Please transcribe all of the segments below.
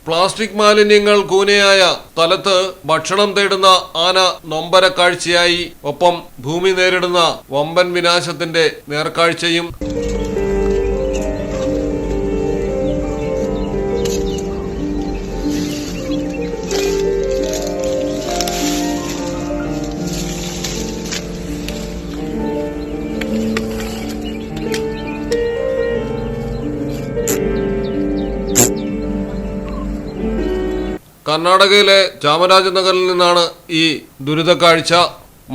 Plastic മാലിന്യങ്ങൾ കൂനയായ സ്ഥലത്ത് ഭക്ഷണം തേടുന്ന ആന നൊമ്പര കാഴ്ചയായി. ഒപ്പം ഭൂമി നേരിടുന്ന വമ്പൻ വിനാശത്തിന്റെ നേർക്കാഴ്ചയും. കർണാടകയിലെ ചാമരാജനഗറിൽ നിന്നാണ് ഈ ദുരിത കാഴ്ച.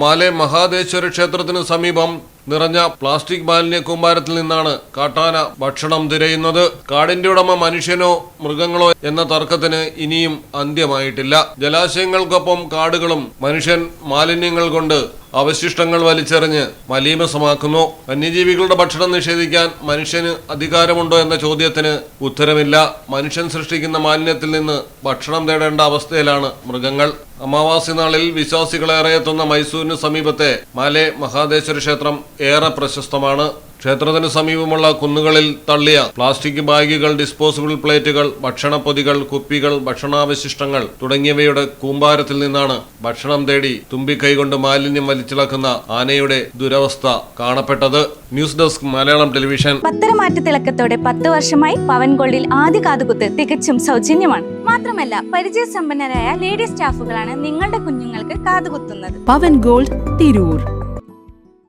മാലെ മഹാദേശ്വര ക്ഷേത്രത്തിന് സമീപം നിറഞ്ഞ പ്ലാസ്റ്റിക് മാലിന്യ കൂമ്പാരത്തിൽ നിന്നാണ് കാട്ടാന ഭക്ഷണം തിരയുന്നത്. കാടിന്റെ ഉടമ മനുഷ്യനോ മൃഗങ്ങളോ എന്ന തർക്കത്തിന് ഇനിയും അന്ത്യമായിട്ടില്ല. ജലാശയങ്ങൾക്കൊപ്പം കാടുകളും മനുഷ്യൻ മാലിന്യങ്ങൾ കൊണ്ട് അവശിഷ്ടങ്ങൾ വലിച്ചെറിഞ്ഞ് മലീമസമാക്കുന്നു. വന്യജീവികളുടെ ഭക്ഷണം നിഷേധിക്കാൻ മനുഷ്യന് അധികാരമുണ്ടോ എന്ന ചോദ്യത്തിന് ഉത്തരമില്ല. മനുഷ്യൻ സൃഷ്ടിക്കുന്ന മാലിന്യത്തിൽ നിന്ന് ഭക്ഷണം തേടേണ്ട അവസ്ഥയിലാണ് മൃഗങ്ങൾ. അമാവാസി നാളിൽ വിശ്വാസികളേറെ എത്തുന്ന മൈസൂരിന് സമീപത്തെ മാലെ മഹാദേശ്വര ക്ഷേത്രം ഏറെ പ്രശസ്തമാണ്. ക്ഷേത്രത്തിന് സമീപമുള്ള കുന്നുകളിൽ തള്ളിയ പ്ലാസ്റ്റിക് ബാഗുകൾ, ഡിസ്പോസിബിൾ പ്ലേറ്റുകൾ, ഭക്ഷണപ്പൊതികൾ, കുപ്പികൾ, ഭക്ഷണാവശിഷ്ടങ്ങൾ തുടങ്ങിയവയുടെ കൂമ്പാരത്തിൽ നിന്നാണ് ഭക്ഷണം തേടി തുമ്പിക്കൈകൊണ്ട് മാലിന്യം വലിച്ചിളക്കുന്ന ആനയുടെ ദുരവസ്ഥ കാണപ്പെട്ടത്. News desk Malayalam television. പത്തരമാറ്റ തിളക്കത്തോടെ 10 വർഷമായി പവൻ ഗോൾഡിൽ ആദ്യ കാതുകുത്ത് തികച്ചും സൗജന്യമാണ്. മാത്രമല്ല പരിചയസമ്പന്നരായ ലേഡി സ്റ്റാഫുകളാണ് നിങ്ങളുടെ കുഞ്ഞുങ്ങൾക്ക് കാതുകുത്തുന്നത്. പവൻ ഗോൾഡ് തിരൂർ.